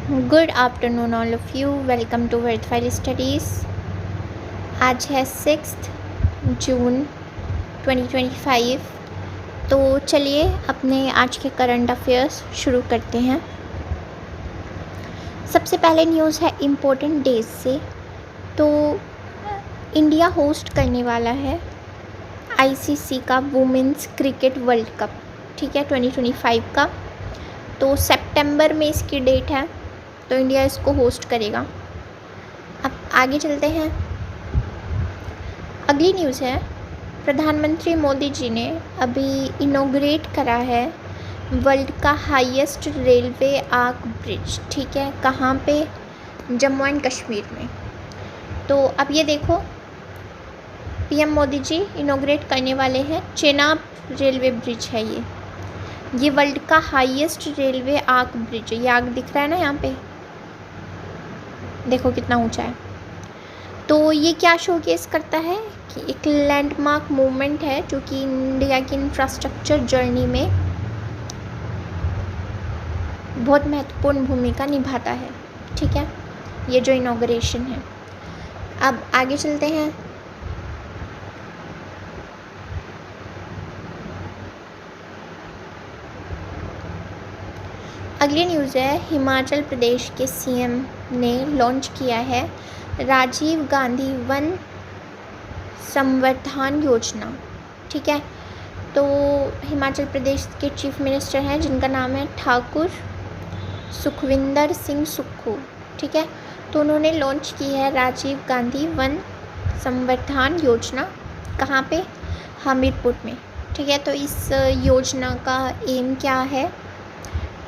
Good afternoon all of you. Welcome to Worth Studies. आज है 6 जून 2025। तो चलिए अपने आज के करंट अफेयर्स शुरू करते हैं। सबसे पहले न्यूज़ है इम्पोर्टेंट डेज से। तो इंडिया होस्ट करने वाला है आईसीसी का वुमेंस क्रिकेट वर्ल्ड कप, ठीक है, 2025 का। तो सितंबर में इसकी डेट है, तो इंडिया इसको होस्ट करेगा। अब आगे चलते हैं। अगली न्यूज़ है, प्रधानमंत्री मोदी जी ने अभी इनॉग्रेट करा है वर्ल्ड का हाईएस्ट रेलवे आर्क ब्रिज, ठीक है। कहाँ पे? जम्मू एंड कश्मीर में। तो अब ये देखो, पीएम मोदी जी इनॉग्रेट करने वाले हैं चेनाब रेलवे ब्रिज है ये वर्ल्ड का हाईएस्ट रेलवे आर्क ब्रिज है। ये आर्क दिख रहा है ना यहाँ पे, देखो कितना ऊंचा है। तो ये क्या शोकेस करता है कि एक लैंडमार्क मूवमेंट है जो कि इंडिया की इंफ्रास्ट्रक्चर जर्नी में बहुत महत्वपूर्ण भूमिका निभाता है, ठीक है, ये जो इनॉग्रेशन है। अब आगे चलते हैं। अगली न्यूज़ है, हिमाचल प्रदेश के सीएम ने लॉन्च किया है राजीव गांधी वन संवर्धन योजना, ठीक है। तो हिमाचल प्रदेश के चीफ मिनिस्टर हैं जिनका नाम है ठाकुर सुखविंदर सिंह सुक्खू, ठीक है। तो उन्होंने लॉन्च की है राजीव गांधी वन संवर्धन योजना। कहाँ पे? हमीरपुर में, ठीक है। तो इस योजना का एम क्या है?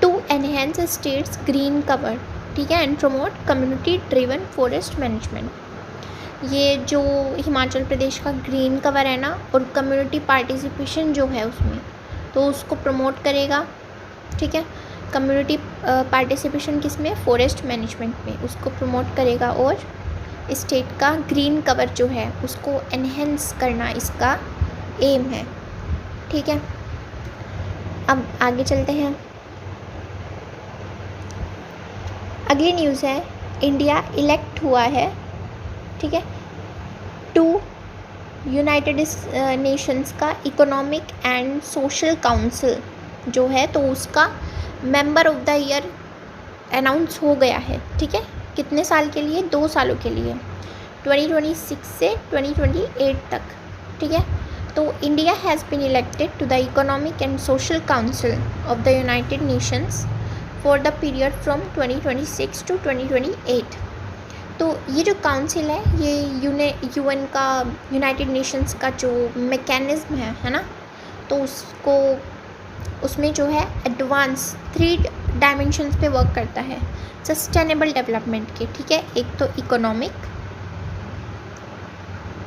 To enhance state's green cover, ठीक है, and promote community driven forest management. ये जो हिमाचल प्रदेश का ग्रीन कवर है ना, और कम्युनिटी पार्टिसिपेशन जो है उसमें, तो उसको प्रमोट करेगा, ठीक है। कम्युनिटी पार्टिसिपेशन किस में? फॉरेस्ट मैनेजमेंट में, उसको प्रमोट करेगा। और स्टेट का ग्रीन कवर जो है उसको एनहेंस करना इसका एम है, ठीक है। अब आगे चलते हैं। अगली न्यूज़ है, इंडिया इलेक्ट हुआ है, ठीक है, टू यूनाइटेड नेशंस का इकोनॉमिक एंड सोशल काउंसिल जो है, तो उसका member of the year announce हो गया है, ठीक है। कितने साल के लिए? 2 सालों के लिए, 2026 से 2028 तक, ठीक है। तो India has been elected to the economic and social council of the United Nations for the period from 2026 to 2028। तो ये जो काउंसिल है ये यूएन का, यूनाइटेड नेशंस का जो मैकेनिज़्म है ना, तो उसमें जो है एडवांस 3 डायमेंशंस पे वर्क करता है सस्टेनेबल डेवलपमेंट के, ठीक है। एक तो इकोनॉमिक,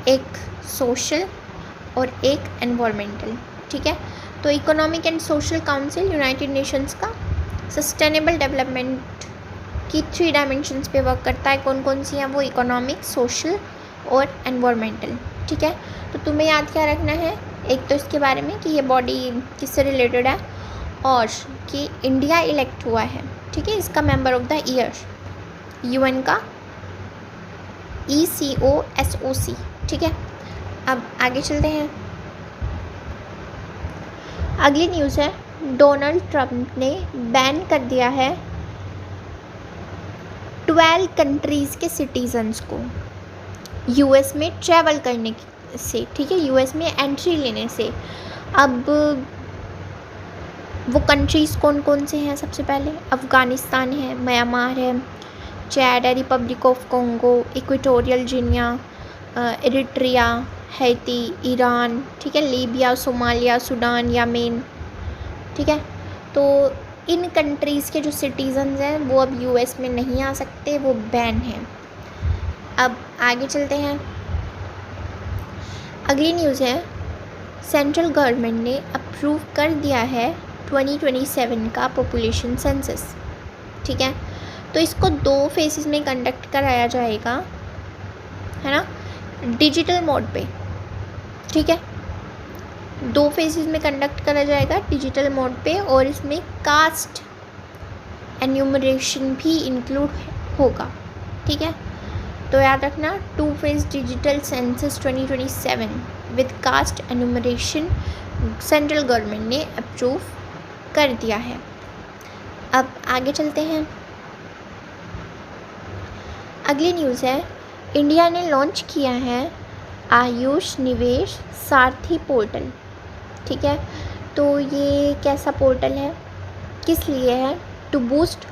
एक सोशल और एक एनवायरमेंटल, ठीक है। तो economic and social council United Nations का सस्टेनेबल डेवलपमेंट की 3 डायमेंशंस पे वर्क करता है। कौन कौन सी हैं वो? इकोनॉमिक, सोशल और एनवायरमेंटल, ठीक है। तो तुम्हें याद क्या रखना है? एक तो इसके बारे में कि ये बॉडी किससे रिलेटेड है, और कि इंडिया इलेक्ट हुआ है, ठीक है, इसका member of the year UN का ECOSOC, ठीक है। अब आगे चलते हैं। अगली न्यूज़ है, डोनाल्ड ट्रंप ने बैन कर दिया है 12 कंट्रीज़ के सिटीजन्स को यूएस में ट्रैवल करने से, ठीक है, यूएस में एंट्री लेने से। अब वो कंट्रीज़ कौन कौन से हैं? सबसे पहले अफ़गानिस्तान है, म्यांमार है, चैड है, Republic of Congo, equatorial Guinea, Eritrea, Haiti, Iran, ठीक है, लीबिया, सोमालिया, सूडान, यमेन, ठीक है। तो इन कंट्रीज़ के जो सिटीजन्स हैं वो अब यूएस में नहीं आ सकते, वो बैन हैं। अब आगे चलते हैं। अगली न्यूज़ है, सेंट्रल गवर्नमेंट ने अप्रूव कर दिया है 2027 का पॉपुलेशन सेंसस, ठीक है। तो इसको 2 फेजेस में कंडक्ट कराया जाएगा, है ना, डिजिटल मोड पे, ठीक है। 2 फेजेस में कंडक्ट करा जाएगा डिजिटल मोड पे, और इसमें कास्ट एन्यूमरेशन भी इंक्लूड होगा, ठीक है। तो याद रखना, 2 phase digital census 2027 with caste enumeration central government ने अप्रूव कर दिया है। अब आगे चलते हैं। अगली न्यूज़ है, इंडिया ने लॉन्च किया है आयुष निवेश सारथी पोर्टल, ठीक है। तो ये कैसा पोर्टल है, किस लिए है? टू बूस्ट,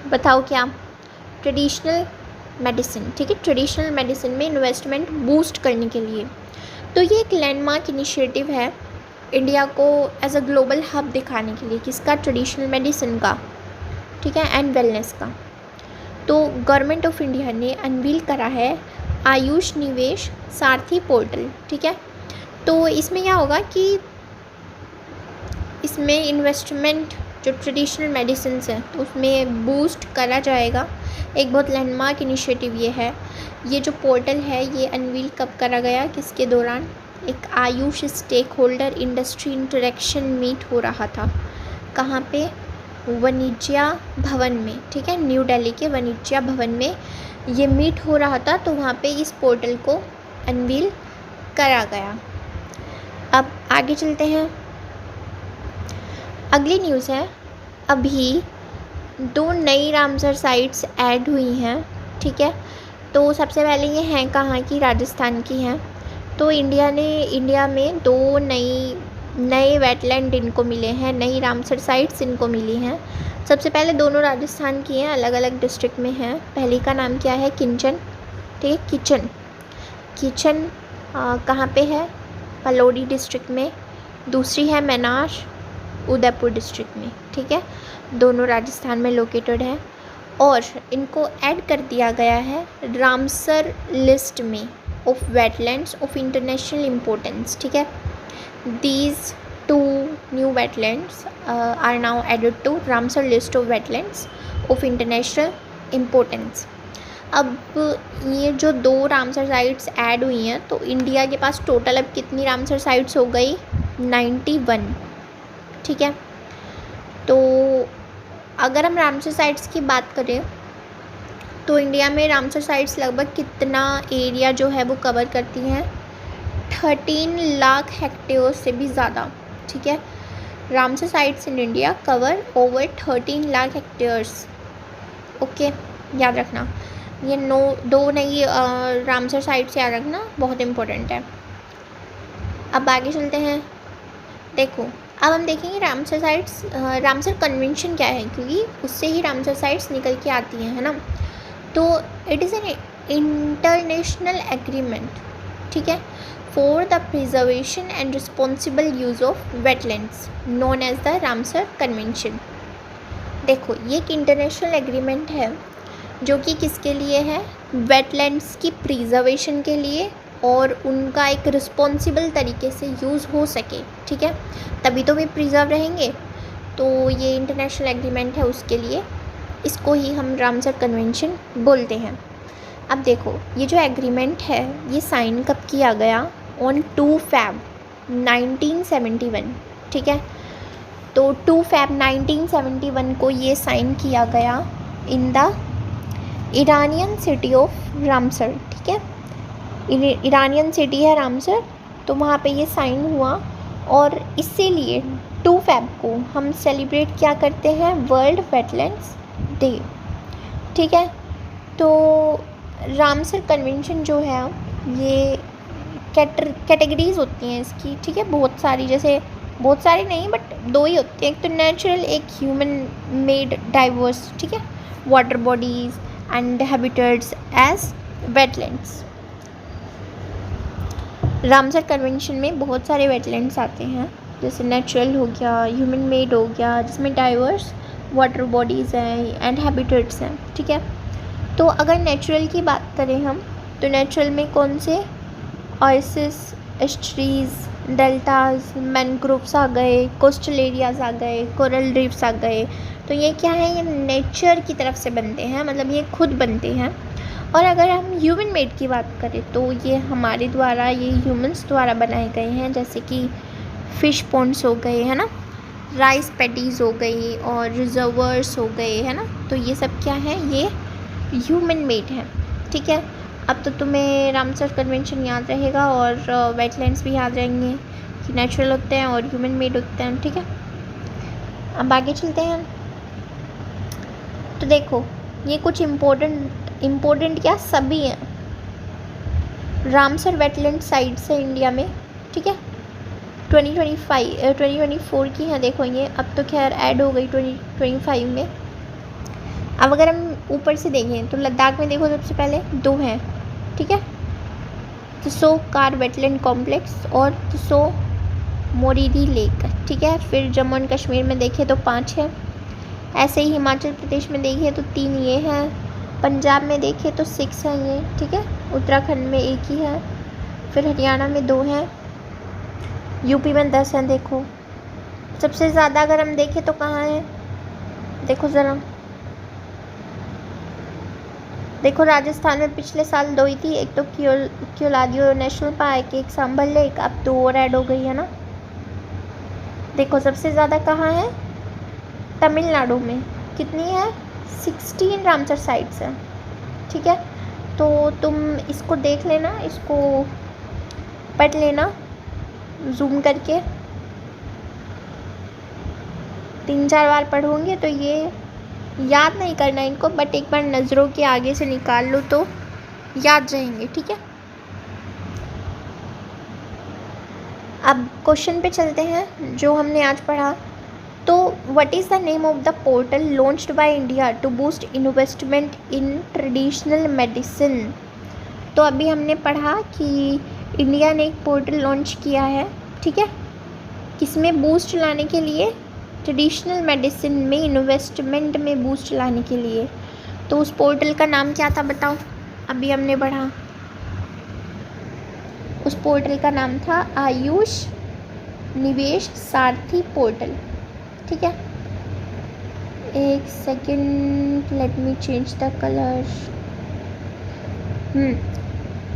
बताओ क्या? ट्रेडिशनल मेडिसिन, ठीक है। ट्रेडिशनल मेडिसिन में इन्वेस्टमेंट बूस्ट करने के लिए। तो ये एक लैंडमार्क इनिशिएटिव है इंडिया को एज अ ग्लोबल हब दिखाने के लिए, किसका? ट्रेडिशनल मेडिसिन का, ठीक है, एंड वेलनेस का। तो गवर्नमेंट ऑफ इंडिया ने अनवील करा है आयुष निवेश सारथी पोर्टल, ठीक है। तो इसमें क्या होगा कि इसमें इन्वेस्टमेंट जो ट्रेडिशनल मेडिसिन है तो उसमें बूस्ट करा जाएगा। एक बहुत लैंडमार्क इनिशिएटिव ये है। ये जो पोर्टल है ये अनवील कब करा गया, किसके दौरान? एक Ayush stakeholder industry interaction meet हो रहा था। कहाँ पे? वाणिज्य भवन में, ठीक है, न्यू दिल्ली के वाणिज्य भवन में ये मीट हो रहा था। तो वहाँ पे इस पोर्टल को अनवील करा गया। अब आगे चलते हैं। अगली न्यूज़ है, अभी 2 नई रामसर साइट्स ऐड हुई हैं, ठीक है। तो सबसे पहले ये हैं कहाँ की? राजस्थान की हैं। तो इंडिया में 2 नए वेटलैंड इनको मिले हैं, नई रामसर साइट्स इनको मिली हैं। सबसे पहले दोनों राजस्थान की हैं, अलग अलग डिस्ट्रिक्ट में हैं। पहली का नाम क्या है? किंचन, ठीक है। किचन कहाँ पे है? पलौड़ी डिस्ट्रिक्ट में। दूसरी है मैनाश, उदयपुर डिस्ट्रिक्ट में, ठीक है। दोनों राजस्थान में लोकेटेड है और इनको ऐड कर दिया गया है रामसर लिस्ट में of wetlands of international importance, ठीक है। These 2 new wetlands are now added to Ramsar list of wetlands of international importance. अब ये जो 2 रामसर साइट्स ऐड हुई हैं तो इंडिया के पास टोटल अब कितनी रामसर साइट्स हो गई? 91, ठीक है। तो अगर हम रामसर साइट्स की बात करें तो इंडिया में रामसर साइट्स लगभग कितना एरिया जो है वो कवर करती हैं? 13 लाख हेक्टेयर से भी ज़्यादा, ठीक है। Ramsar sites in India cover over 13 lakh hectares, okay, याद रखना। ये 2 नई रामसर साइट्स याद रखना, बहुत इम्पोर्टेंट है। अब आगे चलते हैं। देखो, अब हम देखेंगे रामसर साइट्स, रामसर कन्वेंशन क्या है, क्योंकि उससे ही रामसर साइट्स निकल के आती हैं, है ना। तो it is an international agreement, ठीक है, for the preservation and responsible use of wetlands known as the Ramsar Convention। देखो, ये एक इंटरनेशनल एग्रीमेंट है जो कि किसके लिए है? वेटलैंड्स की प्रिजर्वेशन के लिए और उनका एक रिस्पॉन्सिबल तरीके से यूज़ हो सके, ठीक है, तभी तो वे प्रिजर्व रहेंगे। तो ये इंटरनेशनल एग्रीमेंट है उसके लिए, इसको ही हम रामसर कन्वेंशन बोलते हैं। अब देखो, ये जो एग्रीमेंट है ये साइन कब किया गया? ऑन 2 फैब 1971, ठीक है। तो 2 फैब 1971 को ये साइन किया गया in the Iranian city of Ramsar, ठीक है। ईरानियन सिटी है रामसर, तो वहाँ पे ये साइन हुआ और इसीलिए 2 फैब को हम सेलिब्रेट क्या करते हैं? वर्ल्ड वेटलैंड्स डे, ठीक है। तो रामसर कन्वेंशन जो है ये कैटेगरीज होती हैं इसकी, ठीक है, बहुत सारी, जैसे बहुत सारी नहीं बट 2 ही होती हैं। एक तो नेचुरल, एक ह्यूमन मेड डाइवर्स, ठीक है, water bodies and habitats as wetlands. Ramsar convention में बहुत सारे वेटलैंड्स आते हैं, जैसे नेचुरल हो गया, ह्यूमन मेड हो गया, जिसमें डाइवर्स वाटर बॉडीज़ हैं एंड हैबिटेट्स हैं, ठीक है। तो अगर नेचुरल की बात करें हम, तो नेचुरल में कौन से? ऑयसिस, एस्ट्रीज, डेल्टाज, मैनग्रोव्स आ गए, कोस्टल एरियाज़ आ गए, कोरल रीफ्स आ गए। तो ये क्या है? ये नेचर की तरफ से बनते हैं, मतलब ये खुद बनते हैं। और अगर हम ह्यूमन मेड की बात करें तो ये हमारे द्वारा, ये ह्यूमंस द्वारा बनाए गए हैं, जैसे कि फ़िश पॉन्ड्स हो गए, है ना, राइस पैडीज़ हो गई और रिजर्वर्स हो गए, है ना। तो ये सब क्या है, ये ह्यूमन मेड है, ठीक है। अब तो तुम्हें रामसर कन्वेंशन याद रहेगा और वेटलैंड्स भी याद रहेंगे कि नेचुरल होते हैं और ह्यूमन मेड होते हैं, ठीक है। अब आगे चलते हैं। तो देखो ये कुछ इम्पोर्टेंट क्या सभी हैं। रामसर वेटलैंड साइट्स है इंडिया में, ठीक है। 2024 की है, देखो ये अब तो खैर ऐड हो गई 2025 में। अब अगर हम ऊपर से देखें तो लद्दाख में देखो सबसे पहले 2 हैं, ठीक है। त्सो कार वेटलैंड कॉम्प्लेक्स और त्सो मोरीरी लेक, ठीक है। फिर जम्मू एंड कश्मीर में देखें तो 5 है। ऐसे ही हिमाचल प्रदेश में देखिए तो 3 ये हैं। पंजाब में देखें तो 6 हैं ये, ठीक है। उत्तराखंड में 1 ही है। फिर हरियाणा में 2 हैं। यूपी में 10 हैं। देखो सबसे ज़्यादा अगर हम देखें तो कहाँ है, देखो ज़रा, देखो राजस्थान में पिछले साल 2 ही थी, एक तो क्योलादियो नेशनल पार्क, एक सांभर लेक, अब 2 और ऐड हो गई है ना। देखो सबसे ज़्यादा कहाँ है, तमिलनाडु में। कितनी है, 16 रामसर साइट्स हैं, ठीक है। तो तुम इसको देख लेना, इसको पढ़ लेना जूम करके, 3-4 बार पढ़ोगे तो ये याद नहीं करना इनको, बट एक बार नज़रों के आगे से निकाल लो तो याद रहेंगे, ठीक है। अब क्वेश्चन पे चलते हैं जो हमने आज पढ़ा। तो what is the name of the portal launched by India to boost investment in traditional medicine. तो अभी हमने पढ़ा कि इंडिया ने एक पोर्टल लॉन्च किया है, ठीक है, किसमें बूस्ट लाने के लिए, ट्रेडिशनल मेडिसिन में इन्वेस्टमेंट में बूस्ट लाने के लिए। तो उस पोर्टल का नाम क्या था बताओ, अभी हमने पढ़ा। उस पोर्टल का नाम था आयुष निवेश सारथी पोर्टल, ठीक है। एक second, let me change the colour.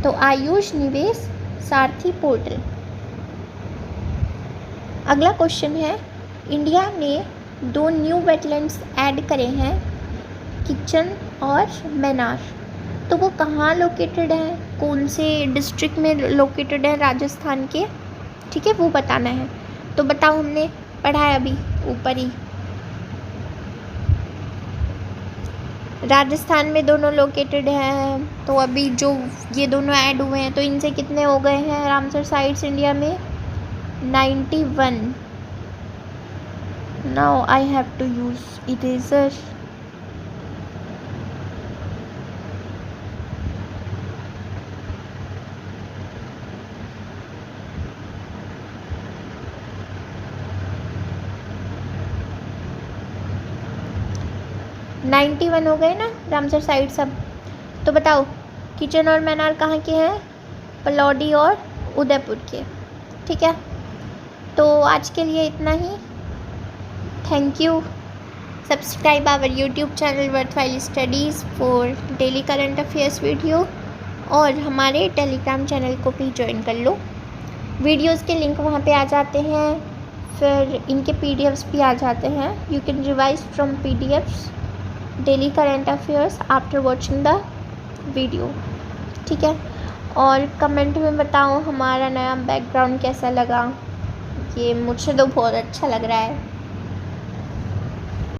तो आयुष निवेश सारथी पोर्टल। अगला क्वेश्चन है, इंडिया ने 2 न्यू वेटलैंड्स ऐड करे हैं, किचन और मैनार। तो वो कहाँ लोकेटेड है, कौन से डिस्ट्रिक्ट में लोकेटेड है राजस्थान के, ठीक है, वो बताना है। तो बताओ, हमने पढ़ा है अभी ऊपर ही, राजस्थान में दोनों लोकेटेड हैं। तो अभी जो ये दोनों ऐड हुए हैं तो इनसे कितने हो गए हैं रामसर साइट्स इंडिया में, 91। Now I have to use eraser. Ninety one हो गए ना रामसर साइट सब। तो बताओ किचन और मैनार कहाँ के हैं, पलौडी और उदयपुर के, ठीक है। तो आज के लिए इतना ही, thank you. Subscribe our YouTube channel worthwhile studies for daily current affairs video, और हमारे टेलीग्राम चैनल को भी ज्वाइन कर लो। वीडियोस के लिंक वहाँ पे आ जाते हैं, फिर इनके पीडीएफ्स भी आ जाते हैं। You can revise from PDFs daily current affairs after watching the video, ठीक है। और कमेंट में बताओ हमारा नया बैकग्राउंड कैसा लगा। ये मुझे तो बहुत अच्छा लग रहा है।